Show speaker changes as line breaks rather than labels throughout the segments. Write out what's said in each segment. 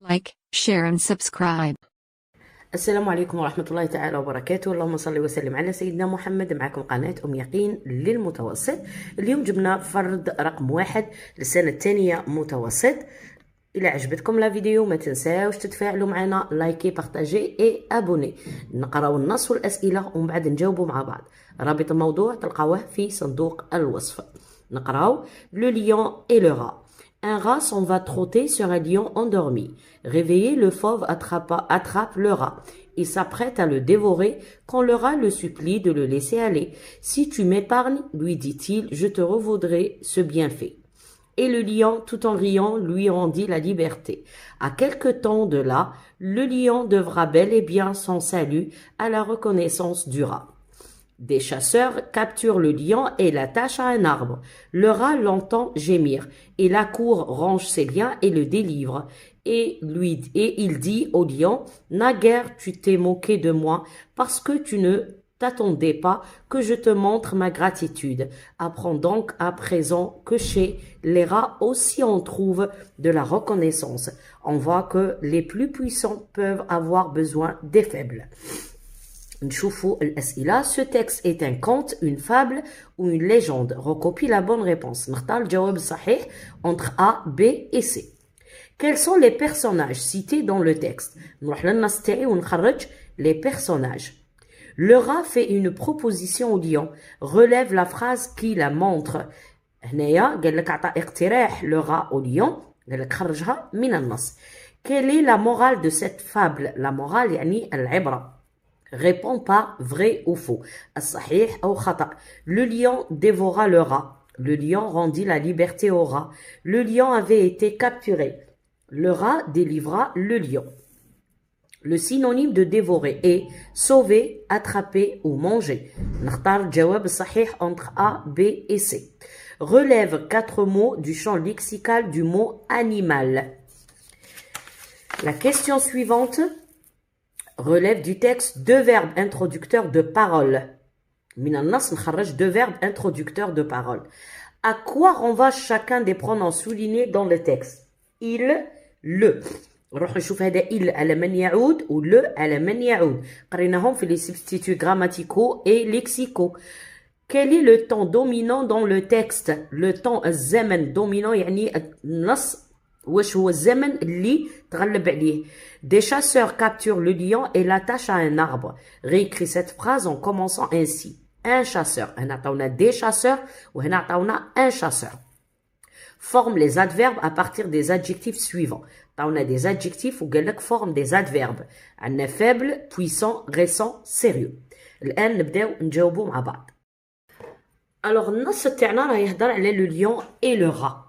like, share and subscribe.
السلام عليكم ورحمة الله تعالى وبركاته. اللهم صل وسلم على سيدنا محمد. معكم قناة يقين للمتوسط. اليوم جبنا فرد رقم 1 للسنة الثانية متوسط. إلا عجبتكم لا فيديو ما تنساوش تتفاعلوا معنا، لايكي، بارطاجي اي ابوني. نقراو النص والأسئلة ومن بعد نجاوبوا مع بعض. رابط الموضوع تلقاوه في صندوق الوصف. نقراو Le lion et le rat. Un rat s'en va trotter sur un lion endormi. Réveillé, le fauve attrape le rat. Il s'apprête à le dévorer quand le rat le supplie de le laisser aller. Si tu m'épargnes, lui dit-il, je te revaudrai ce bienfait. Et le lion, tout en riant, lui rendit la liberté. À quelque temps de là, le lion devra bel et bien son salut à la reconnaissance du rat. Des chasseurs capturent le lion et l'attachent à un arbre. Le rat l'entend gémir et l'accourt, range ses liens et le délivre. Et il dit au lion, naguère tu t'es moqué de moi parce que tu ne t'attendais pas que je te montre ma gratitude. Apprends donc à présent que chez les rats aussi on trouve de la reconnaissance. On voit que les plus puissants peuvent avoir besoin des faibles. نشوفوا الأسئلة. Ce texte est un conte, une fable ou une légende. Recopie la bonne réponse. نختار الجواب الصحيح entre A, B et C. Quels sont les personnages cités dans le texte? نروح للنص تاعي ونخرج les personnages. Le rat fait une proposition au lion. Relève la phrase qui la montre. هنايا قال لك عطى اقتراح le rat au lion. قال لك خرجها من النص. Quelle est la morale de cette fable? La morale يعني العبرة. Réponds pas vrai ou faux. الصحيح أو خطأ. Le lion dévora le rat. Le lion rendit la liberté au rat. Le lion avait été capturé. Le rat délivra le lion. Le synonyme de dévorer est sauver, attraper ou manger. نختار الجواب الصحيح entre A, B et C. Relève 4 mots du champ lexical du mot animal. La question suivante relève du texte 2 verbes introducteurs de parole. من النص نخرج 2 verbes introducteurs de parole. À quoi renvoie chacun des pronoms soulignés dans le texte? Il, le. نروح نشوف هذا il على من يعود و le على من يعود. قريناهم في les substituts grammaticaux et lexicaux. Quel est le temps dominant dans le texte? Le temps الزمن dominant يعني النص واش هو الزمن اللي تغلب عليه. Des chasseurs capturent le lion et l'attachent à un arbre. Réécris cette phrase en commençant ainsi. Un chasseur. هنا عطاونا des chasseurs وهنا عطاونا un chasseur. Forme les adverbes à partir des adjectifs suivants. عطاونا des adjectifs وقال لك forme des adverbes. عندنا faible, puissant, récent, sérieux. الآن نبداو نجاوبوا مع بعض. Alors النص تاعنا راه يهضر على le lion et le rat.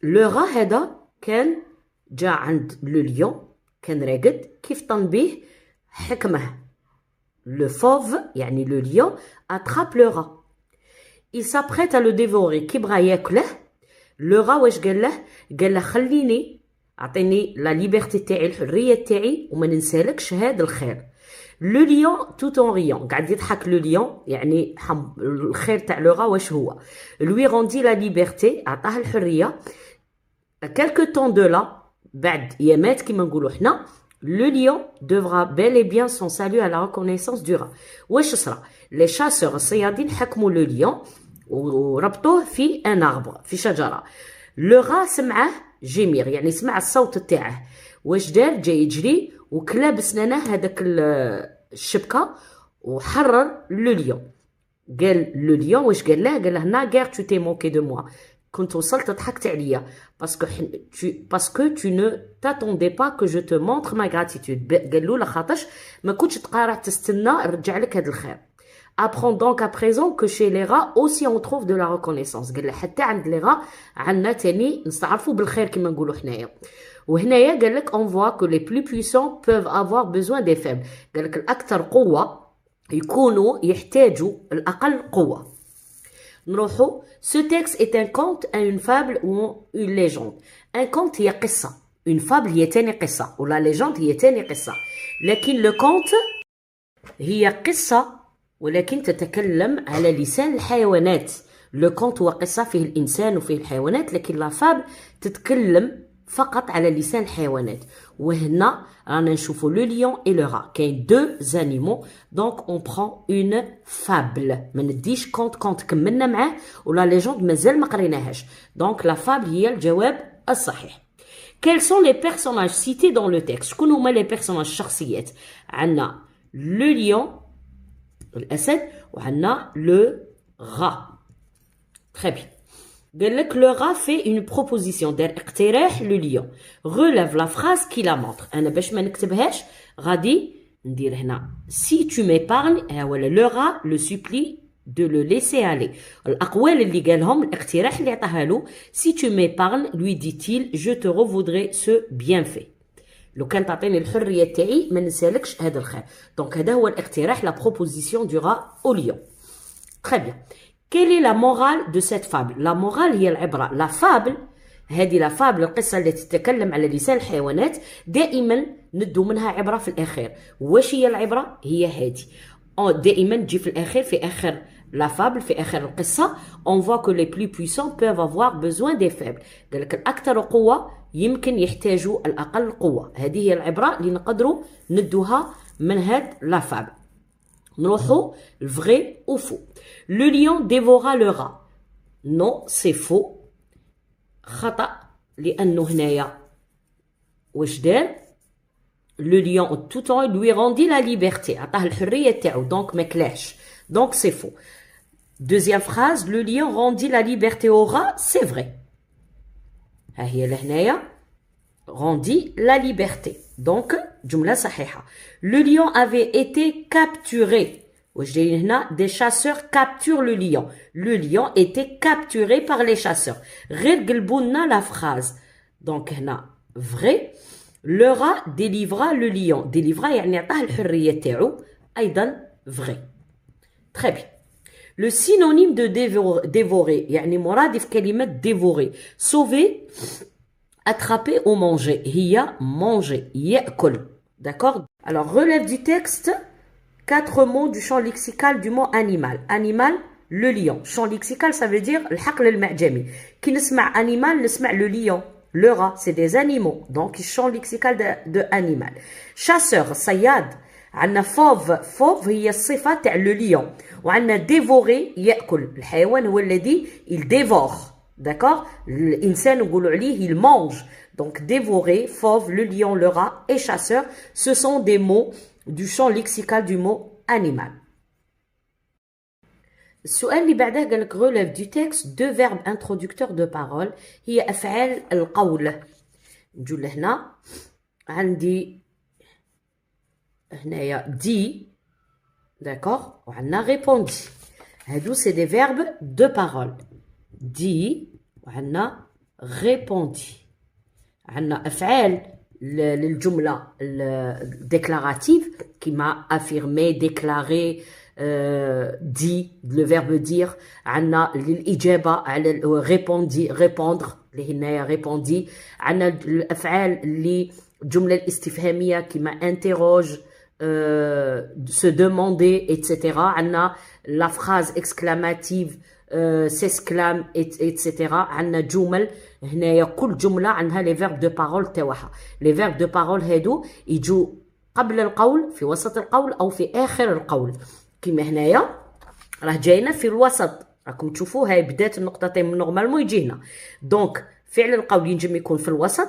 لو rat هذا كان جا عند لو ليون، كان راقد كيف طن بيه حكمه. لو فوف يعني لو ليون اتراب لو rat. il s'apprête à le dévorer. كي بغا ياكله لو rat واش قال له؟ قال له خليني اعطيني لا ليبرتي تاعي، الحريه تاعي، وما ننسالكش هذا الخير. لو ليون توت اون ريون قاعد يضحك. لو ليون يعني الخير تاع لو rat واش هو؟ لوي روندي لا ليبرتي عطاه الحريه. quelque temps de là بعد يامات كيما نقولوا حنا le lion devra bel et bien son salut à la reconnaissance du rat. واش صرا؟ les chasseurs الصيادين حكموا le lion وربطوه في un arbre في شجرة. le rat سمعه جيمير يعني سمع الصوت تاعه. واش دار؟ جا يجري وكلا بسنانه هذاك الشبكة وحرر le lion. قال le lion واش قال له؟ قال له naguère tu t'es moqué de moi. كنت وصلت ضحكت عليا parce que tu ne t'attendais pas que je te montre ma gratitude. قال له لخاطرش ما كنتش تقارع تستنى نرجع لك هذا الخير. Apprends donc à présent que chez les rats aussi on trouve de la reconnaissance. قال له حتى عند les rats عندنا تاني نستعرفوا بالخير كما نقولوا حنايا. وهنايا قال لك on voit que les plus puissants peuvent avoir besoin des faibles. قال لك الأكثر قوة يكونوا يحتاجوا الأقل قوة. نروحو. Ce texte est un conte, une fable ou une légende. Un conte هي قصة. Une fable هي تاني قصة. ولا légende هي تاني قصة. لكن le conte هي قصة ولكن تتكلم على لسان الحيوانات. Le conte هو قصة فيه الإنسان وفيه الحيوانات، لكن la fable تتكلم فقط على لسان الحيوانات. وهنا رانا نشوفوا لو ليون et le rat. كاين deux animaux donc on prend une fable. ما نديش كونت كملنا معاه ولا ليجوند مازال ما قريناهاش. donc la fable هي الجواب الصحيح. Quels sont les personnages cités dans le texte؟ شكون هما les personnages الشخصيات؟ عندنا le lion الأسد وعندنا le rat. Très bien. Le rat fait une proposition اقتراح le lion. Relève la phrase qui la montre. أنا باش ما نكتبهاش غادي ندير هنا si tu m'épargnes le rat le supplie de le laisser aller. الأقوال اللي قالهم الاقتراح اللي عطاها له si tu m'épargnes lui dit-il je te revaudrai ce bienfait. لو كان تعطيني الحرية تاعي ما نسالكش هذا الخير. دونك هذا هو الاقتراح la proposition du rat au lion. Très bien. Quelle est la morale de cette fable؟ La morale هي العبرة. La fable هذه la fable القصة التي تتكلم على لسان الحيوانات دائما ندو منها عبرة في الأخير. واش هي العبرة؟ هي هذه. دائما تجي في الأخير في آخر la fable في آخر القصة on voit que les plus puissants peuvent avoir besoin des faibles. قال لك الأكثر قوة يمكن يحتاجوا الأقل قوة. هذه هي العبرة اللي نقدروا ندوها من هاد la fable. نروحوا vrai ou faux. Le lion dévora le rat. Non, c'est faux. خطأ لأنه هنايا واش دار؟ Le lion tout temps lui rendit la liberté. عطاه الحرية تاعو donc ما كلاش. Donc c'est faux. Deuxième phrase, le lion rendit la liberté au rat, c'est vrai. ها هي لهنايا rendit la liberté. Donc جملة صحيحة. Le lion avait été capturé. Des chasseurs capturent le lion. Le lion était capturé par les chasseurs. غير قلبونا la phrase. Donc هنا vrai. Le rat délivra le lion. Délivra يعني عطاه الحرية تاعو. أيضا vrai. Très bien. Le synonyme de dévorer يعني مرادف كلمة dévorer. Sauver, attraper ou manger. هي manger. يأكل. D'accord? Alors relève du texte 4 mots du champ lexical du mot animal. Animal, le lion. Champ lexical, ça veut dire الحقل المعجمي. كي نسمع animal, نسمع le lion. Le rat, c'est des animaux. Donc, champ lexical de animal. Chasseur, صياد. عندنا fauve هي الصفة تاع le lion. وعندنا dévorer يأكل. الحيوان هو الذي il dévore. D'accord? الإنسان نقولوا عليه il mange. Donc, dévorer, fauve, le lion, le rat et chasseur, ce sont des mots du champ lexical du mot animal. السؤال اللي بعده قال لك relève du texte deux verbes introducteurs de parole هي أفعال القول. نجو لهنا عندي هنايا dit d'accord وعندنا répondit. هادو c'est des verbes de parole. dit وعندنا répondit. عندنا أفعال للجملة déclarative كيما affirmer, déclarer, dit, le verbe dire. عندنا للإجابة على répondre اللي هنايا répondit. عندنا الأفعال اللي الجملة الاستفهامية كيما interroge, se demander, etc. عندنا la phrase exclamative, s'exclame, etc. عندنا جمل هنايا كل جملة عندها les verbes de parole تاعها. les verbes de parole هادو يجوا قبل القول في وسط القول أو في آخر القول. كيما هنايا راه جاينا في الوسط راكم تشوفوا هاي بدات النقطتين من نورمالمون يجي هنا. دونك فعل القول ينجم يكون في الوسط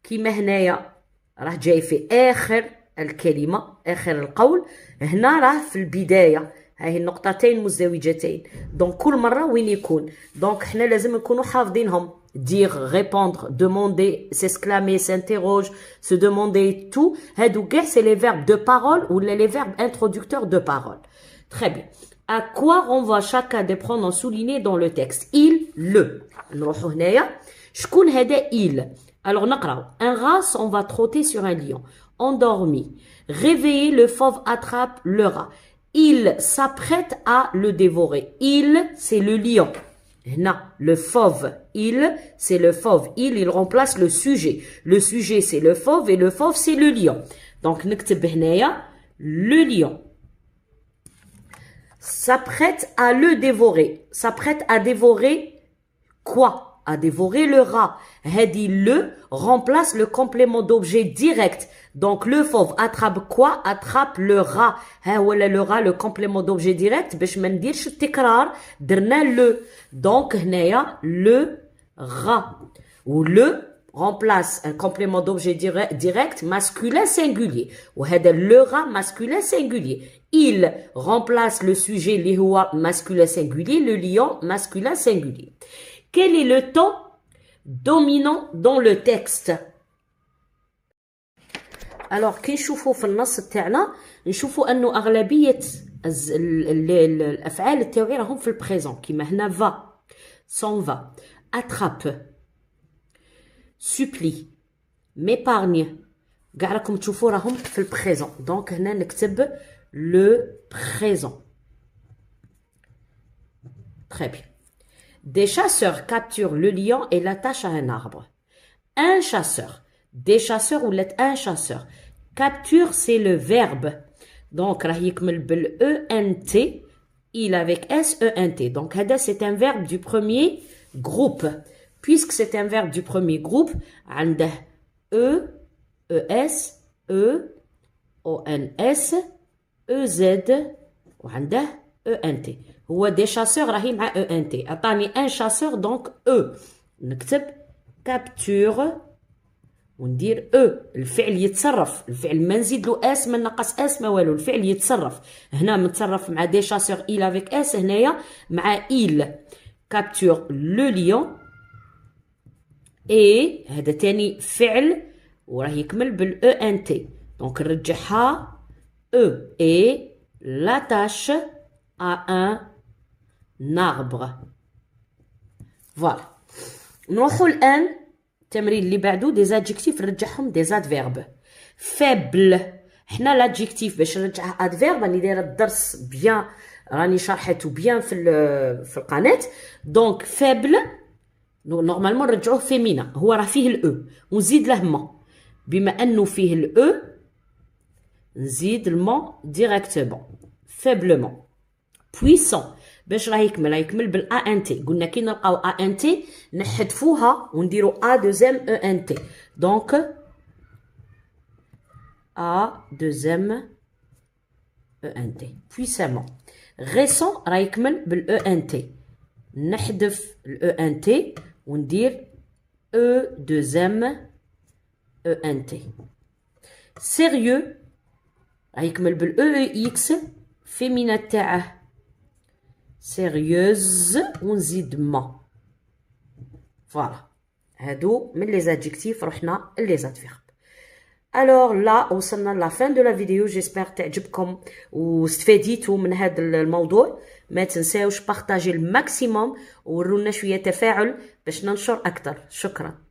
كيما هنايا راه جاي في آخر الكلمة آخر القول. هنا راه في البداية هاي النقطتين مزدوجتين. دونك كل مرة وين يكون. دونك حنا لازم نكونوا حافظينهم. dire, répondre, demander, s'exclamer, s'interroge, se demander, tout. هادو كاع c'est les verbes de parole ou les verbes introducteurs de parole. Très bien. À quoi renvoie chacun des pronoms soulignés dans le texte? Il, le. نروحوا هنايا. شكون هذا il? Alors نقراو. Un rat s'en va trotter sur un lion. Endormi. Réveillé, le fauve attrape le rat. Il s'apprête à le dévorer. Il, c'est le lion. Non, le fauve, il, c'est le fauve. Il remplace le sujet. Le sujet, c'est le fauve et le fauve, c'est le lion. Donc, نكتب هنايا le lion s'apprête à le dévorer. S'apprête à dévorer quoi? a dévoré le rat. هذه le remplace le complément d'objet direct. Donc le fauve attrape quoi? Attrape le rat. ها هو le rat le complément d'objet direct باش ما نديرش التكرار درنا le. Donc هنايا le rat. Ou le remplace un complément d'objet direct masculin singulier. وهذا le rat masculin singulier. Il remplace le sujet اللي هو masculin singulier, le lion masculin singulier. Quel est le ton dominant dans le texte? Alors كي نشوفوا في النص تاعنا نشوفوا انه اغلبيه الافعال تاعي راهم في البريزون كيما هنا va, s'en va, attrape, supplie, m'épargne. كاع راكم تشوفوا راهم في البريزون. دونك هنا نكتب le présent. Très bien. Des chasseurs capturent le lion et l'attachent à un arbre. Un chasseur. Des chasseurs ou un chasseur. Capture, c'est le verbe. Donc, راه يكمل بال ENT. Il avec S-E-N-T. Donc, هذا c'est un verbe du premier groupe. Puisque c'est un verbe du premier groupe, عنده E, ES, E, ONS, EZ وعنده ENT. هو des chasseurs راهي مع ENT. عطاني un chasseur donc E. نكتب capture وندير الفعل يتصرف. الفعل ما نزيد له اس ما نقص اس ما والو. الفعل يتصرف. هنا متصرف مع des chasseurs il avec اس. هنايا مع il. capture le lion et هذا تاني فعل وراه يكمل بال ENT. donc نرجعها E et l'attache à un arbre. Voilà. نروحو الآن التمرين اللي بعدو des adjectifs نرجعهم des adverbes. faible. حنا l'adjectif باش نرجعه adverbe راني دايره الدرس بيان راني شرحته بيان في القناة. donc faible نورمالمون نرجعوه féminin. هو راه فيه الأو ونزيد له ما. بما أنه فيه الأو نزيد المون ديريكتومون. faiblement. puissant باش راه يكمل بال ANT. قلنا كي نلقاو ANT نحذفوها ونديرو A deuxième ENT. donc A deuxième ENT. puissamment. récent راه يكمل بال ENT. نحذف ال ENT وندير E deuxième ENT. sérieux راه يكمل بال EEX féminin تاعه sérieuse ونزيد ما. فوالا هادو من لي زادجيكتيف رحنا لي زادفيرب. الوغ لا وصلنا لا فين دو لا فيديو. جيسبر تعجبكم واستفاديتوا من هذا الموضوع. ما تنساوش بارطاجي الماكسيموم وورونا شويه تفاعل باش ننشر اكثر. شكرا.